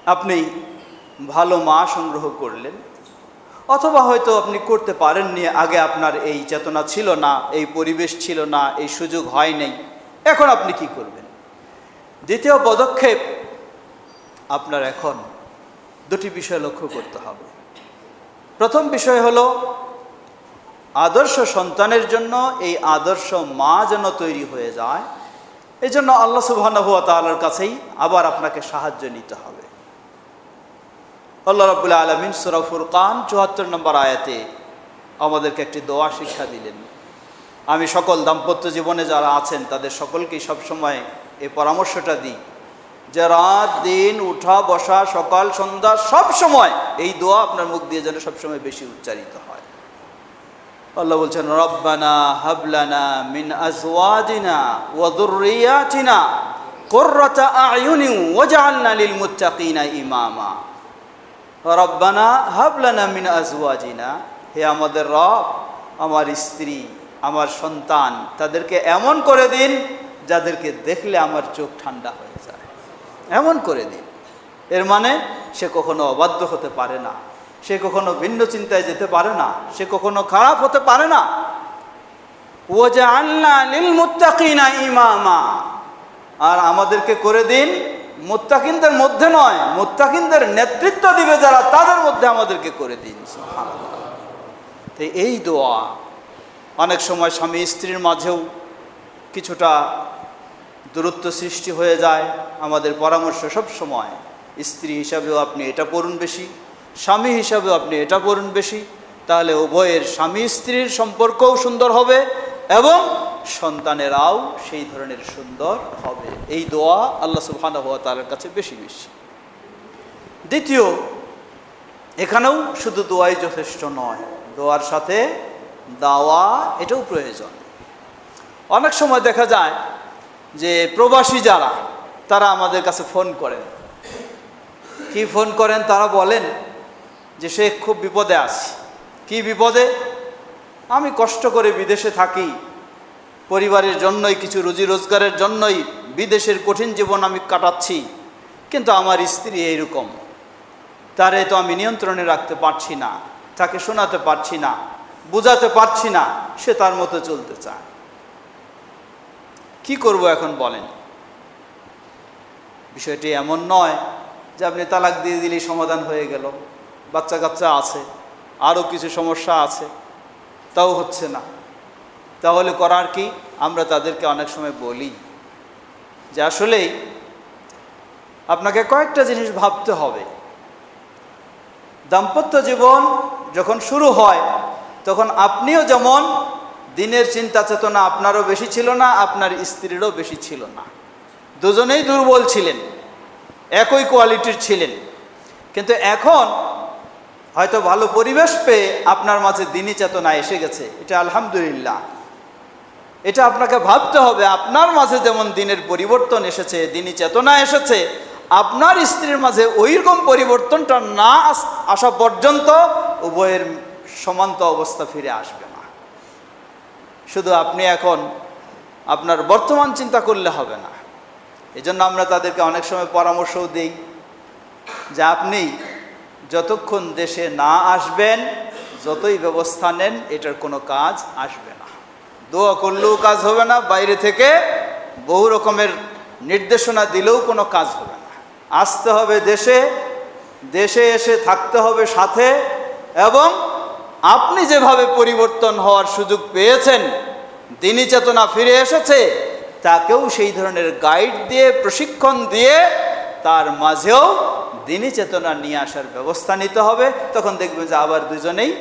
আপনি ভালো মা সংগ্রহ করলেন, অথবা হয়তো আপনি করতে পারেননি, আগে আপনার এই চেতনা ছিল না, এই পরিবেশ ছিল না, এই সুযোগ হয় নাই, এখন আপনি কি করবেন? দ্বিতীয় পদক্ষেপ, আপনার এখন দুটি বিষয় লক্ষ্য করতে হবে। প্রথম বিষয় হলো আদর্শ সন্তানের জন্য এই আদর্শ মা যেন তৈরি হয়ে যায়, এই জন্য আল্লাহ সুবহানাহু ওয়া তাআলার কাছেই আবার আপনাকে সাহায্য নিতে হবে। আল্লাহ রাব্বুল আলামিন সূরা ফুরকান ৭৪ নম্বর আয়াতে আমাদেরকে একটি দোয়া শিক্ষা দিলেন। আমি সকল দাম্পত্য জীবনে যারা আছেন তাদের সকলকেই সবসময় এই পরামর্শটা দিই যে রাত দিন উঠা বসা সকাল সন্ধ্যা সব সময় এই দোয়া আপনার মুখ দিয়ে যেন সবসময় বেশি উচ্চারিত হয়। আল্লাহ বলছেন, রব্বানা হাবলানা মিন আজওয়াজিনা ওয়া যুররিয়াতিনা কুররাতা আয়ুনিন ওয়াজআলনা লিল মুত্তাকিনা ইমামা। রব্বানা হাবলানা মিন আজওয়াজিনা, হে আমাদের রব, আমার স্ত্রী, আমার সন্তান, তাদেরকে এমন করে দিন যাদেরকে দেখলে আমার চোখ ঠান্ডা হয়ে যায়, এমন করে দিন। এর মানে সে কখনো অবাধ্য হতে পারে না, সে কখনো ভিন্ন চিন্তায় যেতে পারে না, সে কখনো খারাপ হতে পারে না। ওয়াজআলনা লিল মুত্তাকিনা ইমামা, আর আমাদেরকে করে দিন মুত্তাকিনদের মধ্যে নয়, মুত্তাকিনদের নেতৃত্ব দিবে যারা, তাদের মধ্যে আমাদেরকে করে দিন। সুবহানাল্লাহ। তো এই দোয়া অনেক সময় স্বামী স্ত্রীর মাঝেও কিছুটা দূরত্ব সৃষ্টি হয়ে যায়। আমাদের পরামর্শ সব সময়, স্ত্রী হিসাবেও আপনি এটা পড়ুন বেশি, স্বামী হিসাবেও আপনি এটা পড়ুন বেশি, তাহলে উভয়ের স্বামী স্ত্রীর সম্পর্কও সুন্দর হবে এবং সন্তানেরাও সেই ধরনের সুন্দর হবে। এই দোয়া আল্লাহ সুবহানাহু ওয়া তাআলার কাছে বেশি বেশি। দ্বিতীয়, এখানেও শুধু দোয়াই যথেষ্ট নয়, দোয়ার সাথে দাওয়া এটাও প্রয়োজন। অনেক সময় দেখা যায় যে প্রবাসী যারা, তারা আমাদের কাছে ফোন করেন। কি ফোন করেন? তারা বলেন যে সে খুব বিপদে আছে। কি বিপদে? আমি কষ্ট করে বিদেশে থাকি, পরিবারের জন্যই, কিছু রুজি রোজগারের জন্যই বিদেশের কঠিন জীবন আমি কাটাচ্ছি, কিন্তু আমার স্ত্রী এইরকম, তারে তো আমি নিয়ন্ত্রণে রাখতে পারছি না, তাকে শোনাতে পারছি না, বুঝাতে পারছি না, সে তার মতো চলতে চায়। কি করব এখন বলেন? বিষয়টি এমন নয় যে আপনি তালাক দিয়ে দিলেই সমাধান হয়ে গেল। বাচ্চা কাচ্চা আছে, আরও কিছু সমস্যা আছে, তাও হচ্ছে না। তাহলে করার কি? আমরা তাদেরকে অনেক সময় বলি যে আসলেই আপনাকে কয়েকটা জিনিস ভাবতে হবে। দাম্পত্য জীবন যখন শুরু হয় তখন আপনিও যেমন দিনের চিন্তা চেতনা আপনারও বেশি ছিল না, আপনার স্ত্রীরও বেশি ছিল না, দুজনেই দুর্বল ছিলেন, একই কোয়ালিটির ছিলেন। কিন্তু এখন হয়তো ভালো পরিবেশ পেয়ে আপনার মাঝে দিনী চেতনা এসে গেছে, এটা আলহামদুলিল্লাহ। এটা আপনাকে ভাবতে হবে, আপনার মাঝে যেমন দিনের পরিবর্তন এসেছে, দিনী চেতনা এসেছে, আপনার স্ত্রীর মাঝে ওইরকম পরিবর্তনটা না আসা পর্যন্ত উভয়ের সমান্ত অবস্থা ফিরে আসবে না। শুধু আপনি এখন আপনার বর্তমান চিন্তা করলে হবে না। এই জন্য আমরা তাদেরকে অনেক সময় পরামর্শও দিই যে আপনি যতক্ষণ দেশে না আসবেন, যতই ব্যবস্থা নেন, এটার কোনো কাজ আসবে না। দোয়া করলেও কাজ হবে না, বাইরে থেকে বহু রকমের নির্দেশনা দিলেও কোনো কাজ হবে না। আসতে হবে দেশে, দেশে এসে থাকতে হবে সাথে, এবং আপনি যেভাবে পরিবর্তন হওয়ার সুযোগ পেয়েছেন, দিনী চেতনা ফিরে এসেছে, তাকেও সেই ধরনের গাইড দিয়ে, প্রশিক্ষণ দিয়ে তার মাঝেও দিনী চেতনা নিয়ে আসার ব্যবস্থা নিতে হবে। তখন দেখবেন যে আবার দুজনেই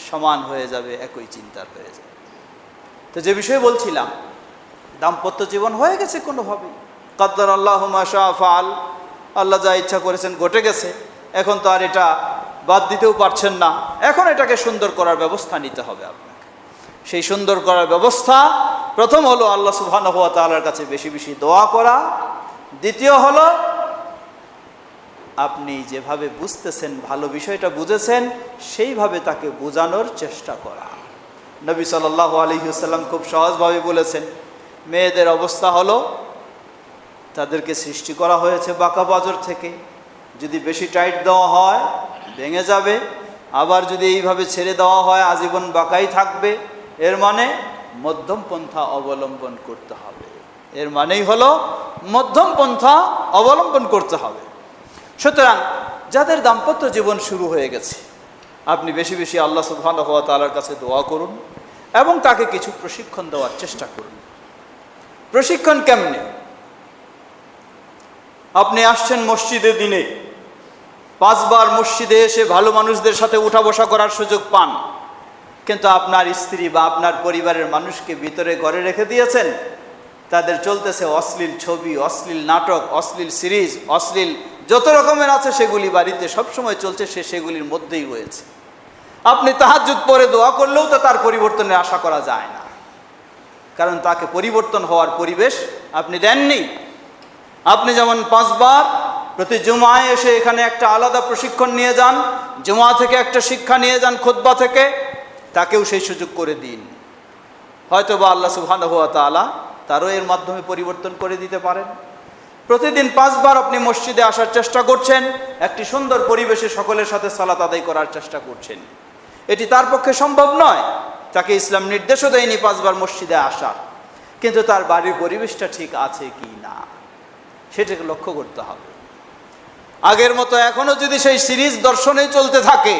সমান হয়ে যাবে, একই চিন্তার হয়ে যাবে। তো যে বিষয়ে বলছিলাম, দাম্পত্য জীবন হয়ে গেছে কোনোভাবেই, কাদ্দার আল্লাহু মা শাআ ফাআল, আল্লাহ যা ইচ্ছা করেছেন ঘটে গেছে। এখন তো আর এটা বাদ দিতেও পারছেন না, এখন এটাকে সুন্দর করার ব্যবস্থা নিতে হবে আপনাকে। সেই সুন্দর করার ব্যবস্থা প্রথম হলো আল্লাহ সুবহানাহু ওয়া তাআলার কাছে বেশি বেশি দোয়া করা। দ্বিতীয় হলো আপনি যেভাবে বুঝতেছেন, ভালো বিষয়টা বুঝেছেন, সেইভাবে তাকে বোঝানোর চেষ্টা করা। নবী সাল্লাল্লাহু আলাইহি ওয়াসাল্লাম খুব সহজভাবে বলেছেন, মেয়েদের অবস্থা হলো তাদেরকে সৃষ্টি করা হয়েছে বাঁকা বাজর থেকে, যদি বেশি টাইট দেওয়া হয় ভেঙে যাবে, আবার যদি এইভাবে ছেড়ে দেওয়া হয় আজীবন বাঁকাই থাকবে। এর মানে মধ্যম পন্থা অবলম্বন করতে হবে। এর মানেই হলো মধ্যম পন্থা অবলম্বন করতে হবে। সুতরাং যাদের দাম্পত্য জীবন শুরু হয়ে গেছে, আপনি বেশি বেশি আল্লাহ সুবহানাহু ওয়া তাআলার কাছে দোয়া করুন এবং তাকে কিছু প্রশিক্ষণ দেওয়ার চেষ্টা করুন। প্রশিক্ষণ কেমনে? আপনি আসছেন মসজিদে দিনে 5 বার মসজিদে এসে ভালো মানুষদের সাথে উঠা বসা করার সুযোগ পান, কিন্তু আপনার স্ত্রী বা আপনার পরিবারের মানুষকে ভিতরে ঘরে রেখে দিয়েছেন। তাদের চলতেছে অশ্লীল ছবি, অশ্লীল নাটক, অশ্লীল সিরিজ, অশ্লীল যত রকমের আছে সেগুলি বাড়িতে সবসময় চলছে, সেগুলির মধ্যেই রয়েছে। আপনি তাহাজ্জুদ পড়ে দোয়া করলেও তো তার পরিবর্তনের আশা করা যায় না, কারণ তাকে পরিবর্তন হওয়ার পরিবেশ আপনি দেননি। আপনি যেমন 5 বার প্রতি জুমায় এসে এখানে একটা আলাদা প্রশিক্ষণ নিয়ে যান, জুমা থেকে একটা শিক্ষা নিয়ে যান, খুতবা থেকে, তাকেও সেই সুযোগ করে দিন। হয়তো বা আল্লাহ সুবহানাহু ওয়া তাআলা তারও এর মাধ্যমে পরিবর্তন করে দিতে পারেন। প্রতিদিন 5 বার আপনি মসজিদে আসার চেষ্টা করছেন, একটি সুন্দর পরিবেশে সকলের সাথে সালাত আদায় করার চেষ্টা করছেন। এটি তার পক্ষে সম্ভব নয়, তাকে ইসলাম নির্দেশও দেয়নি 5 বার মসজিদে আসার, কিন্তু তার বাড়ির পরিবেশটা ঠিক আছে কি না সেটাকে লক্ষ্য করতে হবে। আগের মতো এখনো যদি সেই সিরিজ দর্শনেই চলতে থাকে,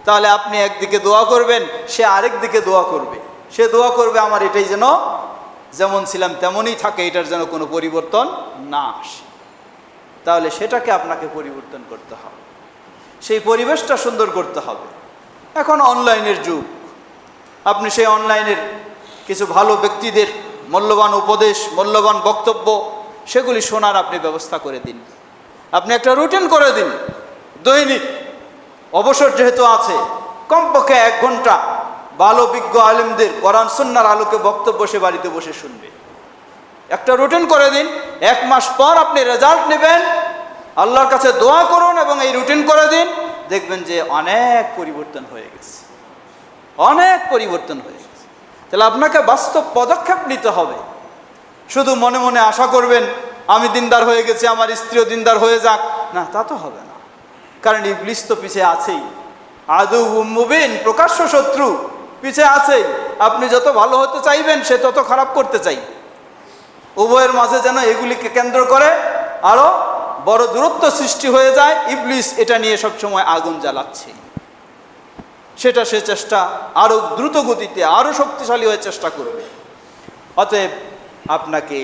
তাহলে আপনি একদিকে দোয়া করবেন, সে আরেক দিকে দোয়া করবে। সে দোয়া করবে আমার এটাই যেন যেমন ছিলাম তেমনই থাকে, এটার যেন কোনো পরিবর্তন না আসে। তাহলে সেটাকে আপনাকে পরিবর্তন করতে হবে, সেই পরিবেশটা সুন্দর করতে হবে। এখন অনলাইনের যুগ, আপনি সেই অনলাইনের কিছু ভালো ব্যক্তিদের মূল্যবান উপদেশ, মূল্যবান বক্তব্য, সেগুলি শোনার আপনি ব্যবস্থা করে দিন। আপনি একটা রুটিন করে দিন, দৈনিক অবসর যেহেতু আছে, কমপক্ষে 1 ঘন্টা ভালো বিজ্ঞ আলেমদের কোরআন সুন্নাহর আলোকে বক্তব্য সে বাড়িতে বসে শুনবে। একটা রুটিন করে দিন। 1 মাস পর আপনি রেজাল্ট নেবেন, আল্লাহর কাছে দোয়া করুন এবং এই রুটিন করে দিন, দেখবেন যে অনেক পরিবর্তন হয়ে গেছে, অনেক পরিবর্তন হয়ে গেছে। তাহলে আপনাকে বাস্তব পদক্ষেপ নিতে হবে। শুধু মনে মনে আশা করবেন আমি দিনদার হয়ে গেছি, আমার স্ত্রীও দিনদার হয়ে যাক, না, তা তো হবে না। কারণ ইবলিস তো পিছে আছেই, আদুউম মুবিন, প্রকাশ্য শত্রু পিছে আছেই। আপনি যত ভালো হতে চাইবেন সে তত খারাপ করতে চাইবে। উভয়ের মাঝে যেন এগুলিকে কেন্দ্র করে আরো বড় দূরত্ব সৃষ্টি হয়ে যায়। ইবলিস এটা নিয়ে সবসময় আগুন জ্বালাচ্ছে, সেটা সে চেষ্টা আরো দ্রুত গতিতে, আরো শক্তিশালী হয়ে চেষ্টা করবে। অতএব আপনাকে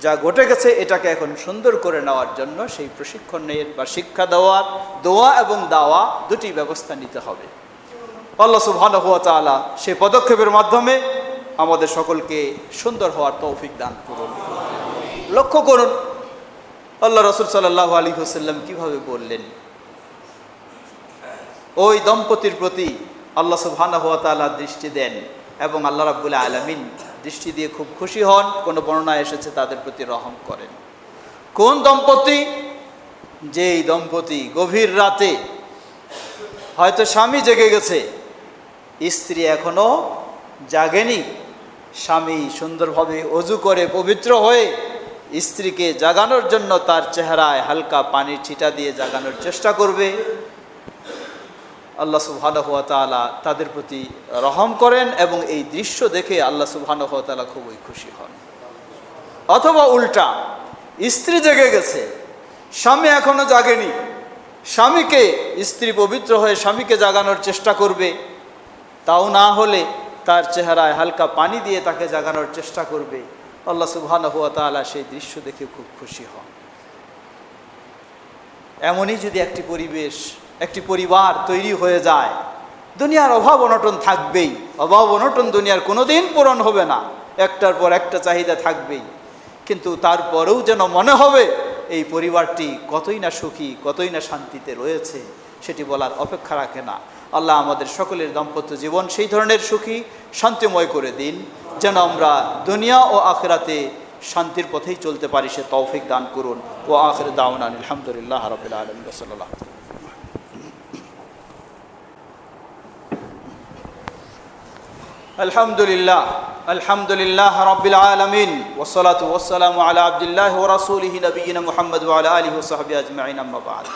যা ঘটে গেছে এটাকে এখন সুন্দর করে নেওয়ার জন্য সেই প্রশিক্ষণের বা শিক্ষা দেওয়ার, দোয়া এবং দাওয়া দুটি ব্যবস্থা নিতে হবে। আল্লাহ সুবহানাহু ওয়া তাআলা সেই পদক্ষেপের মাধ্যমে আমাদের সকলকে সুন্দর হওয়ার তৌফিক দান করুন। লক্ষ্য করুন আল্লাহ রাসূল সাল্লাল্লাহু আলাইহি ওয়াসাল্লাম কিভাবে বললেন। ওই দম্পতির প্রতি আল্লাহ সুবহানাহু ওয়া তাআলা দৃষ্টি দেন এবং আল্লাহ রাব্বুল আলামিন দৃষ্টি দিয়ে খুব খুশি হন। কোনো বর্ণনায় এসেছে তাদের প্রতি রহম করেন। কোন দম্পতি? যেই দম্পতি গভীর রাতে হয়তো স্বামী জেগে গেছে, স্ত্রী এখনো জাগেনি, স্বামী সুন্দরভাবে ওযু করে পবিত্র হয়ে স্ত্রীকে জাগানোর জন্য তার চেহারায় হালকা পানির ছিটা দিয়ে জাগানোর চেষ্টা করবে। আল্লাহ সুবহানাহু ওয়া তাআলা তাদের প্রতি রহম করেন এবং এই দৃশ্য দেখে আল্লাহ সুবহানাহু ওয়া তাআলা খুবই খুশি হন। অথবা উল্টা, স্ত্রী জেগে গেছে, স্বামী এখনো জাগেনি, স্বামীকে স্ত্রী পবিত্র হয়ে স্বামীকে জাগানোর চেষ্টা করবে, তাও না হলে তার চেহারায় হালকা পানি দিয়ে তাকে জাগানোর চেষ্টা করবে। আল্লাহ সুবহানাহু ওয়া তাআলা সেই দৃশ্য দেখে খুব খুশি হন। এমনই যদি একটি পরিবেশ, একটি পরিবার তৈরি হয়ে যায়, দুনিয়ার অভাব অনটন থাকবেই। অভাব অনটন দুনিয়ার কোনোদিন পূরণ হবে না, একটার পর একটা চাহিদা থাকবেই, কিন্তু তারপরেও যেন মনে হবে এই পরিবারটি কতই না সুখী, কতই না শান্তিতে রয়েছে, সেটি বলার অপেক্ষা রাখে না। আল্লাহ আমাদের সকলের দাম্পত্য জীবন সেই ধরনের সুখী, শান্তিময় করে দিন, যেন আমরা দুনিয়া ও আখিরাতে শান্তির পথেই চলতে পারি, সে তৌফিক দান করুন। ও আখির দাওয়ানা আলহামদুলিল্লাহ রাব্বিল আলামিন। সাল্লাল্লাহু আলহামদুলিল্লাহ আলহামদুলিল্লাহ রাব্বিল আলামিন ওয়াসসালাতু ওয়াসসালামু আলা আবদিল্লাহি ওয়া রাসূলিহি নবিয়িনা মুহাম্মদ ওয়া আলা আলিহি ওয়া সাহবিহি আজমাইন। আম্মা বা'দ।